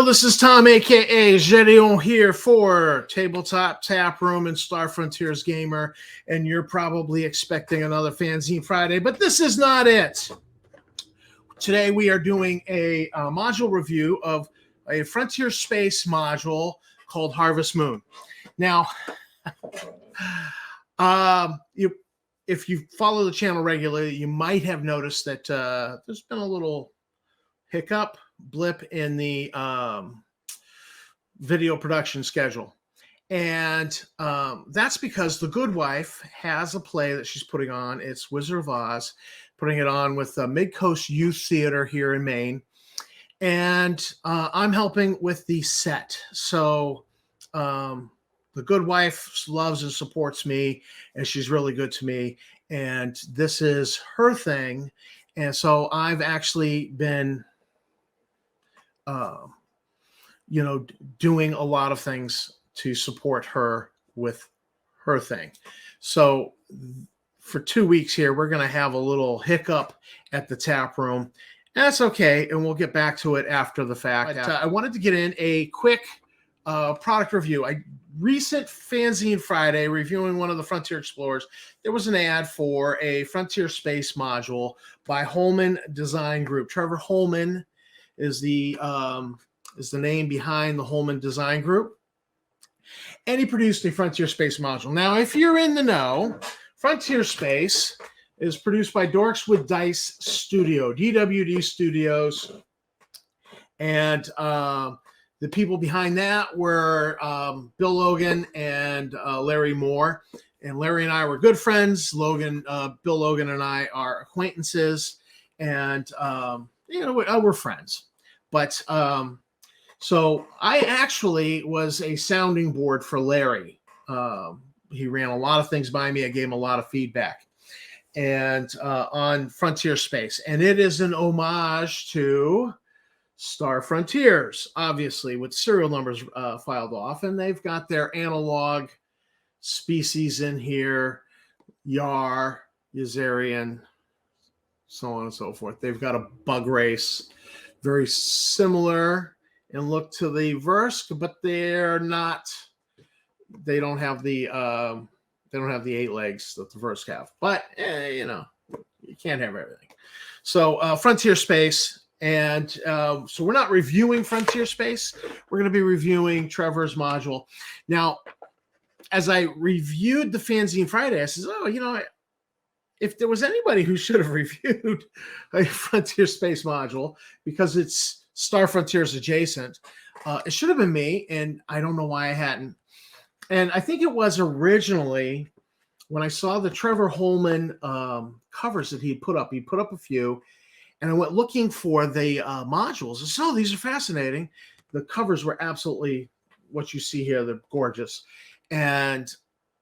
Hello, this is Tom, aka Gedeon, here for Tabletop Tap Room and Star Frontiers Gamer, and you're probably expecting another Fanzine Friday, but this is not it. Today we are doing a module review of a Frontier Space module called Harvest Moon. Now, if you follow the channel regularly, you might have noticed that there's been a little blip in the video production schedule. And that's because The Good Wife has a play that she's putting on. It's Wizard of Oz, putting it on with the Mid-Coast Youth Theater here in Maine. And I'm helping with the set. So The Good Wife loves and supports me, and she's really good to me. And this is her thing. And so I've actually been doing a lot of things to support her with her thing. So for 2 weeks here, we're going to have a little hiccup at the tap room. That's okay, and we'll get back to it after the fact. But, I wanted to get in a quick product review. Recent Fanzine Friday, reviewing one of the Frontier Explorers, there was an ad for a Frontier Space module by Holman Design Group. Trevor Holman is the name behind the Holman Design Group. And he produced a Frontier Space module. Now, if you're in the know, Frontier Space is produced by Dorks with Dice Studio, DWD Studios. And the people behind that were Bill Logan and Larry Moore. And Larry and I were good friends. Bill Logan and I are acquaintances. And, we're friends. But so I actually was a sounding board for Larry. He ran a lot of things by me. I gave him a lot of feedback and on Frontier Space. And it is an homage to Star Frontiers, obviously, with serial numbers filed off. And they've got their analog species in here, Yar, Yazarian, so on and so forth. They've got a bug race, very similar in look to the Versk, but they're not. They don't have the 8 legs that the Versk have. But you can't have everything. So Frontier Space, and so we're not reviewing Frontier Space. We're going to be reviewing Trevor's module. Now, as I reviewed the Fanzine Friday, I said, if there was anybody who should have reviewed a Frontier Space module because it's Star Frontiers adjacent, it should have been me, and I don't know why I hadn't. And I think it was originally when I saw the Trevor Holman covers that he put up. He put up a few, and I went looking for the modules. I said, these are fascinating. The covers were absolutely what you see here. They're gorgeous. And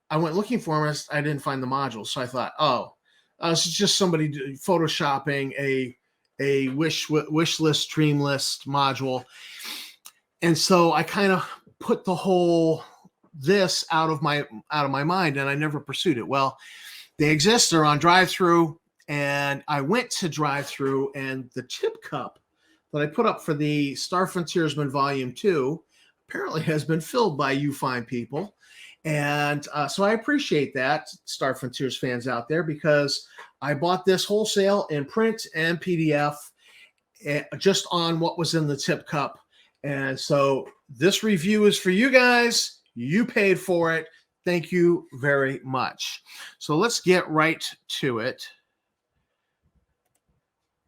I went looking for them. I didn't find the modules. So I thought, this is just somebody photoshopping a wish list, dream list module. And so I kind of put this out of my mind, and I never pursued it. Well, they exist. They're on drive-through, and I went to drive-through, and the tip cup that I put up for the Star Frontiersman Volume 2 apparently has been filled by you fine people. And so I appreciate that, Star Frontiers fans out there, because I bought this wholesale in print and PDF just on what was in the tip cup. And so this review is for you guys. You paid for it. Thank you very much. So let's get right to it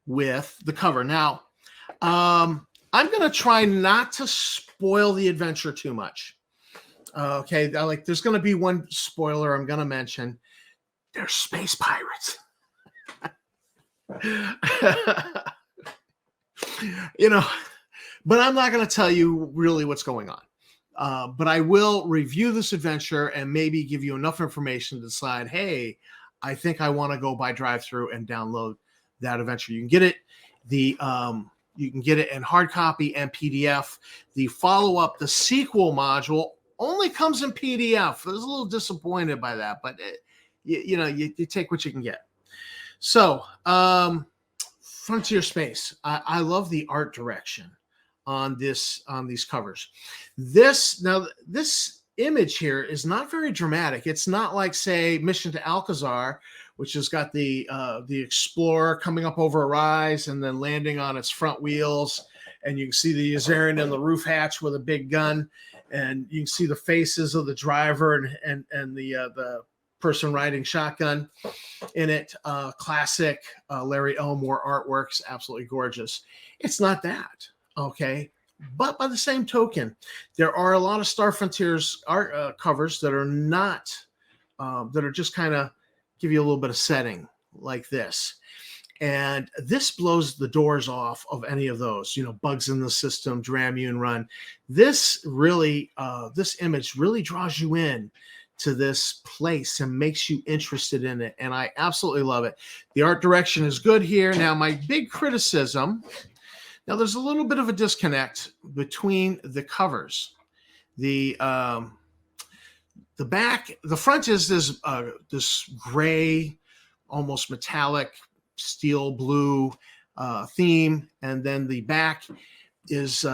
with the cover. Now, I'm going to try not to spoil the adventure too much. Okay, there's going to be one spoiler I'm going to mention. They're space pirates. But I'm not going to tell you really what's going on. But I will review this adventure and maybe give you enough information to decide, hey, I think I want to go by drive-through and download that adventure. You can get it. You can get it in hard copy and PDF. The follow-up, the sequel module, only comes in PDF. I was a little disappointed by that, but you take what you can get. So Frontier Space. I love the art direction. on these covers. This image here is not very dramatic. It's not like, say, Mission to Alcazar, which has got the explorer coming up over a rise and then landing on its front wheels, and you can see the Azarian in the roof hatch with a big gun, and you can see the faces of the driver and the person riding shotgun in it. Classic Larry Elmore artworks, absolutely gorgeous. It's not that, okay? But by the same token, there are a lot of Star Frontiers art covers that are not, that are just kind of give you a little bit of setting like this. And this blows the doors off of any of those, you know, Bugs in the System, Dramune Run. This really, this image really draws you in to this place and makes you interested in it. And I absolutely love it. The art direction is good here. Now, my big criticism, now there's a little bit of a disconnect between the covers. The back, the front is this gray, almost metallic steel blue theme, and then the back is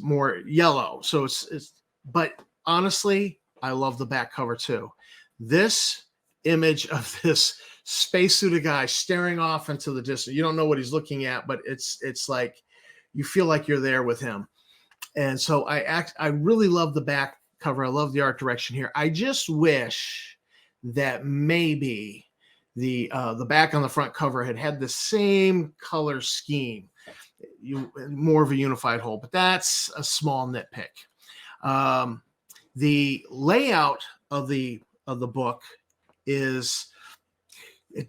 more yellow. So it's but honestly, I love the back cover too. This image of this spacesuited guy staring off into the distance. You don't know what he's looking at, but it's like you feel like you're there with him. And so I really love the back cover. I love the art direction here. I just wish that maybe the back on the front cover had the same color scheme, more of a unified whole, but that's a small nitpick. The layout of the book is,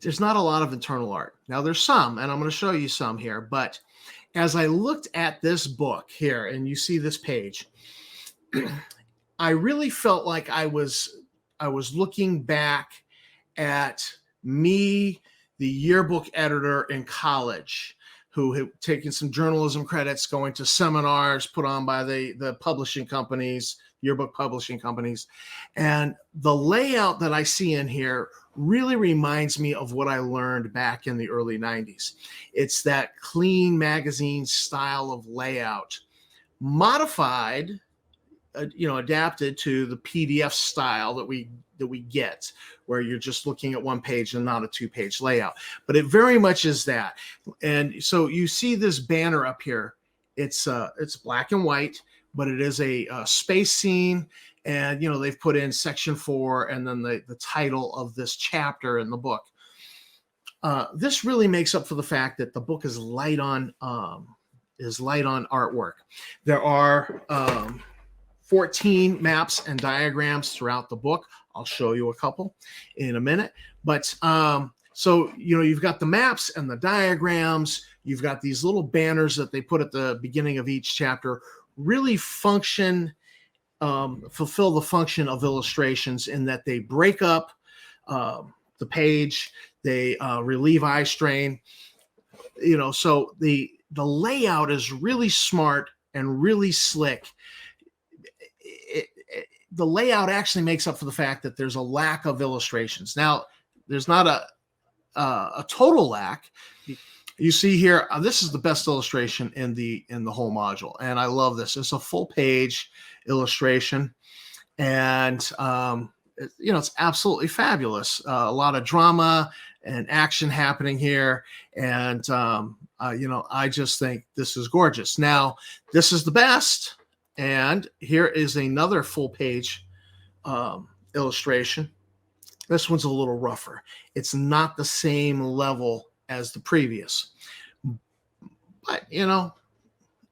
there's not a lot of internal art. Now there's some, and I'm going to show you some here, but as I looked at this book here, and you see this page, I really felt like I was looking back at me, the yearbook editor in college, who had taken some journalism credits, going to seminars put on by the publishing companies, yearbook publishing companies. And the layout that I see in here really reminds me of what I learned back in the early 90s. It's that clean magazine style of layout, modified, adapted to the PDF style that we get, where you're just looking at one page and not a two-page layout. But it very much is that. And so you see this banner up here. It's black and white, but it is a space scene. And, they've put in section 4 and then the title of this chapter in the book. This really makes up for the fact that the book is light on artwork. There are 14 maps and diagrams throughout the book. I'll show you a couple in a minute. But so, you've got the maps and the diagrams. You've got these little banners that they put at the beginning of each chapter, really fulfill the function of illustrations in that they break up the page, they relieve eye strain. So the layout is really smart and really slick. The layout actually makes up for the fact that there's a lack of illustrations. Now, there's not a total lack. You see here, this is the best illustration in the whole module, and I love this. It's a full page illustration, and it's absolutely fabulous. A lot of drama and action happening here, and I just think this is gorgeous. Now, this is the best. And here is another full page illustration. This one's a little rougher. It's not the same level as the previous, but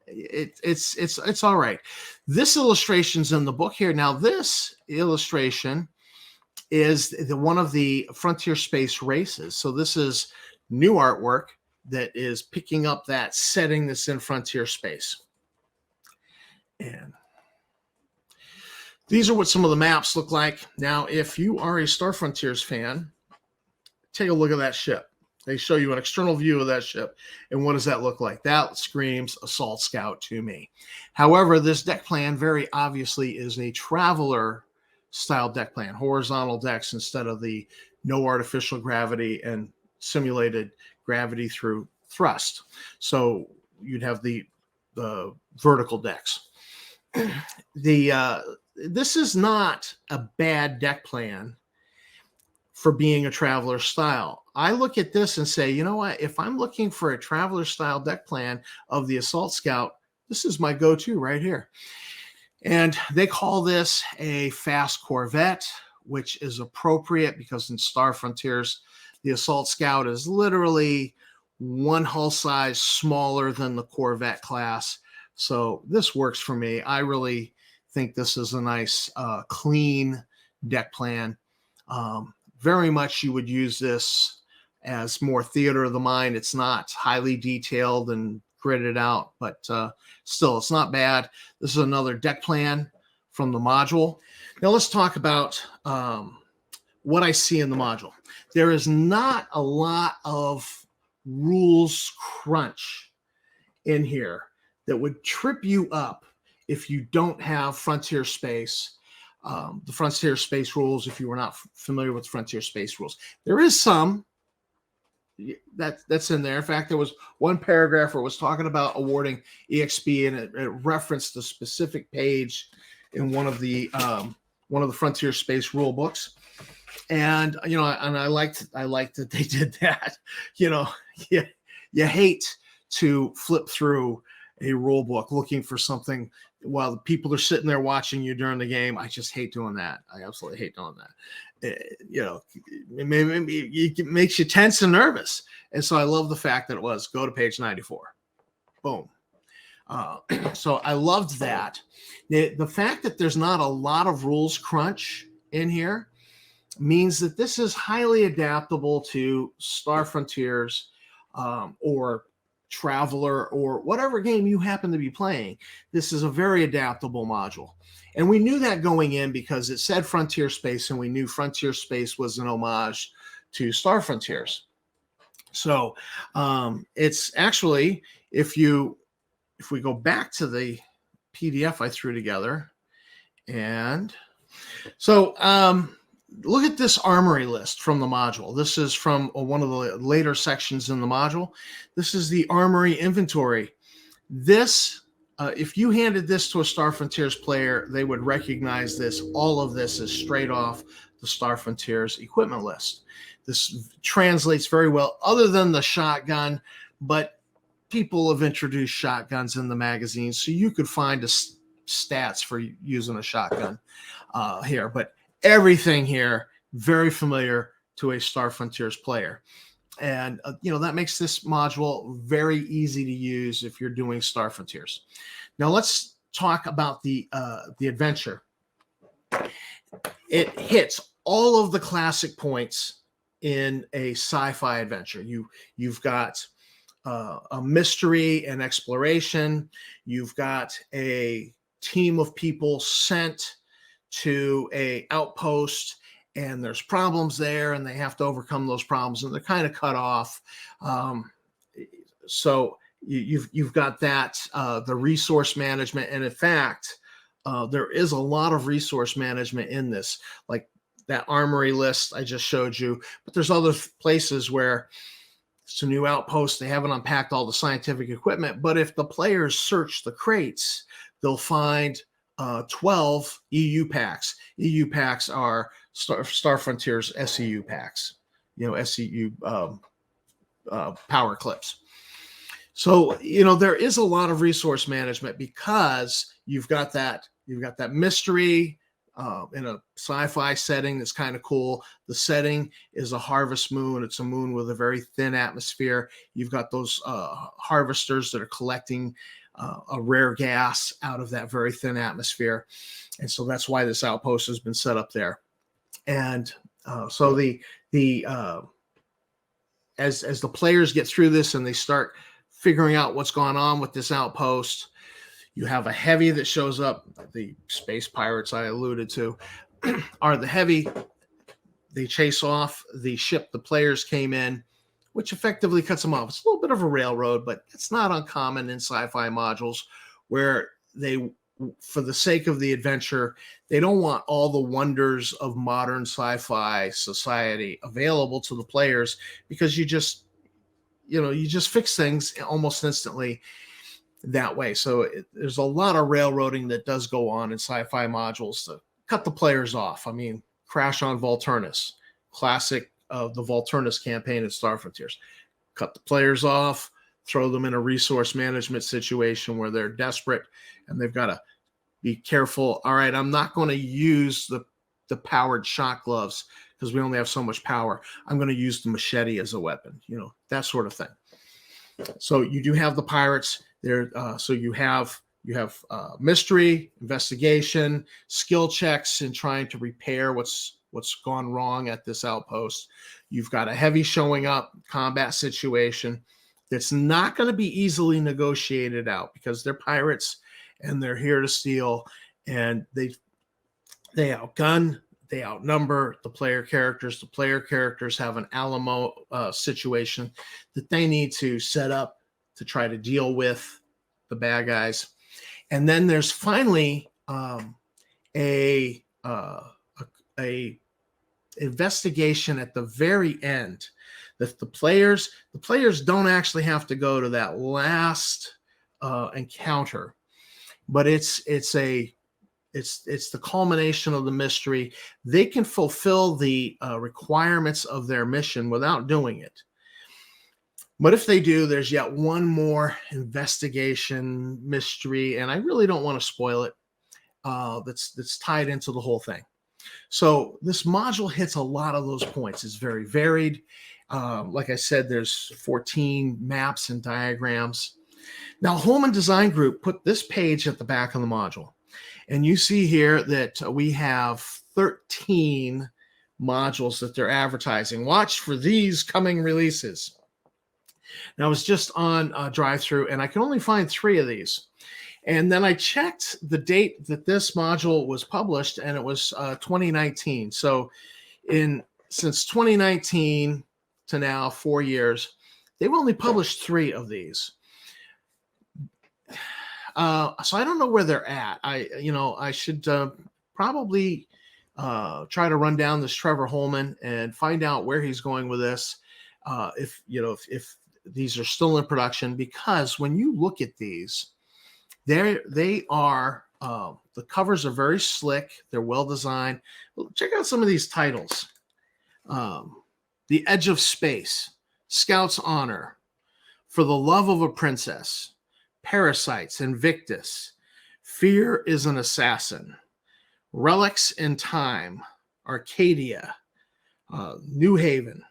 it's all right. This illustration's in the book here. Now, this illustration is one of the Frontier Space races. So this is new artwork that is picking up that setting that's in Frontier Space. And these are what some of the maps look like. Now, if you are a Star Frontiers fan, take a look at that ship. They show you an external view of that ship. And what does that look like? That screams Assault Scout to me. However, this deck plan very obviously is a traveler style deck plan, horizontal decks instead of the no artificial gravity and simulated gravity through thrust. So you'd have the vertical decks. This is not a bad deck plan for being a traveler style. I look at this and say, you know what? If I'm looking for a traveler style deck plan of the Assault Scout, this is my go-to right here. And they call this a fast Corvette, which is appropriate because in Star Frontiers, the Assault Scout is literally one hull size smaller than the Corvette class. So this works for me. I really think this is a nice, clean deck plan. Very much you would use this as more theater of the mind. It's not highly detailed and gridded out, but still, it's not bad. This is another deck plan from the module. Now let's talk about what I see in the module. There is not a lot of rules crunch in here that would trip you up if you don't have Frontier Space. The Frontier Space rules, if you were not familiar with Frontier Space rules. There is some that's in there. In fact, there was one paragraph where it was talking about awarding EXP, and it referenced a specific page in one of the Frontier Space rule books. And I liked that they did that. You hate to flip through a rule book looking for something while the people are sitting there watching you during the game. I just hate doing that. I absolutely hate doing that. It makes you tense and nervous. And so I love the fact that it was go to page 94. Boom. So I loved that. The fact that there's not a lot of rules crunch in here means that this is highly adaptable to Star Frontiers or Traveler or whatever game you happen to be playing. This is a very adaptable module. And we knew that going in because it said Frontier Space, and we knew Frontier Space was an homage to Star Frontiers. So it's actually, if we go back to the PDF I threw together, and so look at this armory list from the module. This is from one of the later sections in the module. This is the armory inventory. This, if you handed this to a Star Frontiers player, they would recognize this. All of this is straight off the Star Frontiers equipment list. This translates very well, other than the shotgun, but people have introduced shotguns in the magazine, so you could find stats for using a shotgun here. But everything here very familiar to a Star Frontiers player, and that makes this module very easy to use if you're doing Star Frontiers. Now let's talk about the adventure. It hits all of the classic points in a sci-fi adventure. You've got a mystery and exploration. You've got a team of people sent to a outpost, and there's problems there, and they have to overcome those problems, and they're kind of cut off. So you've got that, the resource management, and in fact, there is a lot of resource management in this, like that armory list I just showed you. But there's other places where it's a new outpost, they haven't unpacked all the scientific equipment, but if the players search the crates, they'll find 12 EU packs. EU packs are Star Frontiers SEU packs, SEU power clips. So, there is a lot of resource management because you've got that mystery in a sci-fi setting that's kind of cool. The setting is a harvest moon. It's a moon with a very thin atmosphere. You've got those harvesters that are collecting a rare gas out of that very thin atmosphere. And so that's why this outpost has been set up there. And so as the players get through this and they start figuring out what's going on with this outpost, you have a heavy that shows up. The space pirates I alluded to are the heavy. They chase off the ship the players came in, which effectively cuts them off. It's a little bit of a railroad, but it's not uncommon in sci-fi modules where they, for the sake of the adventure, they don't want all the wonders of modern sci-fi society available to the players, because you just fix things almost instantly. that way. So there's a lot of railroading that does go on in sci-fi modules to cut the players off. I mean, Crash on Volturnus, classic of the Volturnus campaign in Star Frontiers. Cut the players off, throw them in a resource management situation where they're desperate and they've got to be careful. All right, I'm not going to use the powered shock gloves because we only have so much power. I'm going to use the machete as a weapon, that sort of thing. So you do have the pirates there. So you have mystery, investigation, skill checks, and trying to repair what's gone wrong at this outpost. You've got a heavy showing up combat situation that's not going to be easily negotiated out because they're pirates and they're here to steal, and they outgun, they outnumber the player characters. The player characters have an Alamo situation that they need to set up to try to deal with the bad guys. And then there's finally a investigation at the very end that the players don't actually have to go to that last encounter, but it's the culmination of the mystery. They can fulfill the requirements of their mission without doing it. But if they do, there's yet one more investigation mystery, and I really don't want to spoil it, that's tied into the whole thing. So this module hits a lot of those points. It's very varied. Like I said, there's 14 maps and diagrams. Now, Holman Design Group put this page at the back of the module. And you see here that we have 13 modules that they're advertising. Watch for these coming releases. Now, I was just on drive-through, and I can only find 3 of these. And then I checked the date that this module was published, and it was 2019. So since 2019 to now, 4 years, they've only published 3 of these. So I don't know where they're at. I should probably try to run down this Trevor Holman and find out where he's going with this. If these are still in production, because when you look at these, they are the covers are very slick. They're well designed. Check out some of these titles: The Edge of Space, Scout's Honor, For the Love of a Princess, Parasites, Invictus, Fear is an Assassin, Relics in Time, Arcadia, New Haven,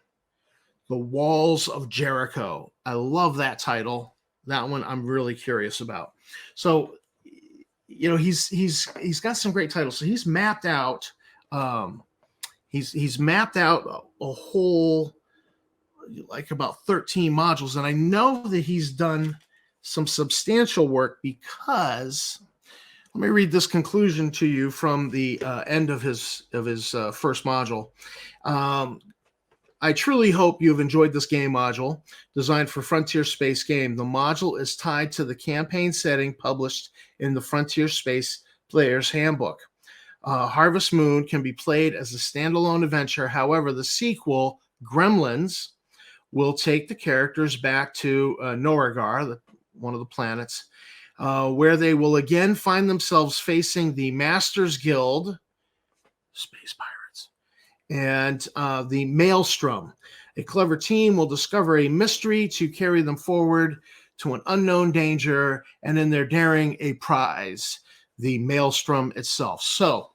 The Walls of Jericho. I love that title. That one I'm really curious about. So, he's got some great titles. So he's mapped out. He's mapped out a whole, like, about 13 modules, and I know that he's done some substantial work because, let me read this conclusion to you from the end of his first module. I truly hope you have enjoyed this game module designed for Frontier Space game. The module is tied to the campaign setting published in the Frontier Space Player's Handbook. Harvest Moon can be played as a standalone adventure. However, the sequel, Gremlins, will take the characters back to Noragar, one of the planets, where they will again find themselves facing the Masters Guild, Space Pirates, and the Maelstrom. A clever team will discover a mystery to carry them forward to an unknown danger, and in their daring, a prize, the Maelstrom itself. So,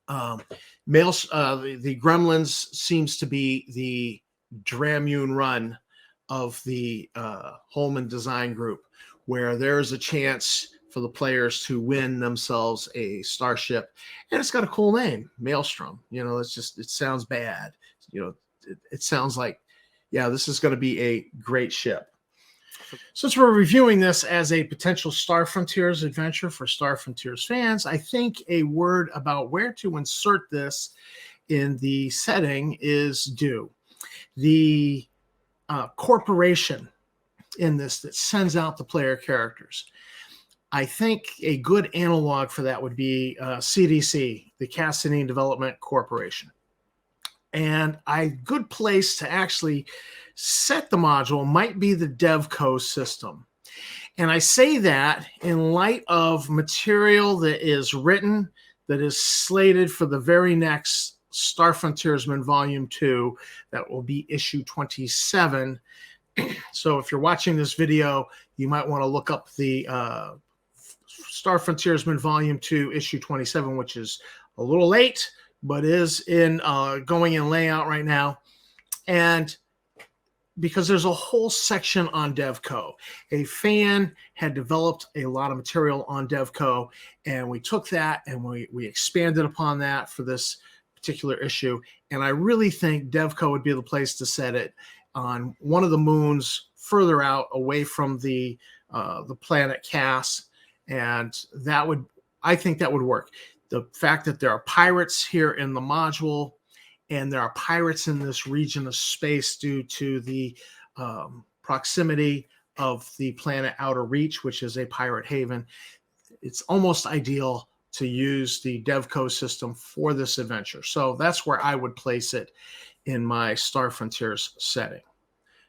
the Gremlins seems to be the Dramune run of the Holman Design Group, where there is a chance for the players to win themselves a starship, and it's got a cool name, Maelstrom. It sounds bad. It sounds like, yeah, this is going to be a great ship. Since we're reviewing this as a potential Star Frontiers adventure for Star Frontiers fans, I think a word about where to insert this in the setting is due. The corporation in this that sends out the player characters, I think a good analog for that would be CDC, the Cassadine Development Corporation. And a good place to actually set the module might be the DevCo system. And I say that in light of material that is written, that is slated for the very next Star Frontiersman Volume 2, that will be issue 27. So if you're watching this video, you might want to look up the Star Frontiersman Volume 2, issue 27, which is a little late, but is in going in layout right now. And because there's a whole section on DevCo. A fan had developed a lot of material on DevCo, and we took that and we expanded upon that for this particular issue. And I really think DevCo would be the place to set it on one of the moons further out away from the planet Cass. And that would, I think that would work. The fact that there are pirates here in the module, and there are pirates in this region of space due to the proximity of the planet Outer Reach, which is a pirate haven. It's almost ideal to use the DevCo system for this adventure. So that's where I would place it in my Star Frontiers setting.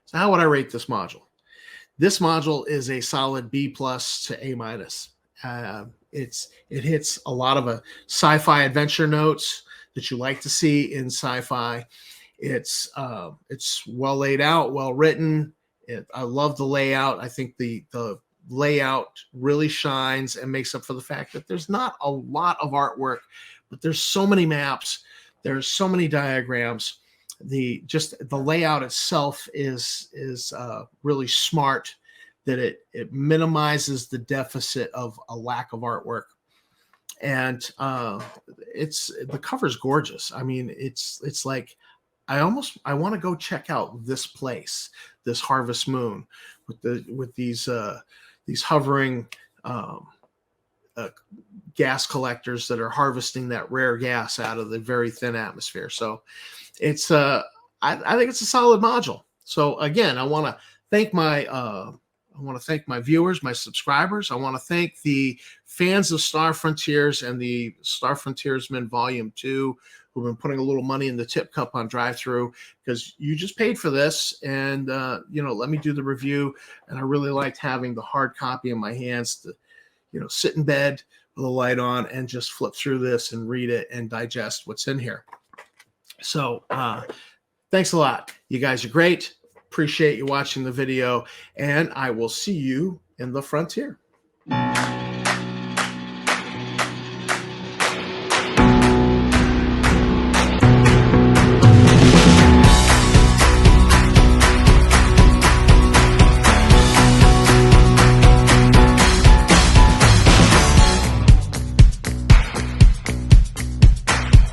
So how would I rate this module? This module is a solid B+ to A-. It hits a lot of sci-fi adventure notes that you like to see in sci-fi. It's well laid out, well written. I love the layout. I think the layout really shines and makes up for the fact that there's not a lot of artwork, but there's so many maps, there's so many diagrams. The layout itself is really smart, that it minimizes the deficit of a lack of artwork. And the cover's gorgeous. I mean, it's like I want to go check out this place, this Harvest Moon, with these hovering gas collectors that are harvesting that rare gas out of the very thin atmosphere. So it's I think it's a solid module. So again, I want to thank my viewers, my subscribers. I want to thank the fans of Star Frontiers and the Star Frontiersman Volume 2 who've been putting a little money in the tip cup on drive-through, because you just paid for this, and let me do the review. And I really liked having the hard copy in my hands to sit in bed with a light on and just flip through this and read it and digest what's in here. So thanks a lot. You guys are great. Appreciate you watching the video, and I will see you in the frontier.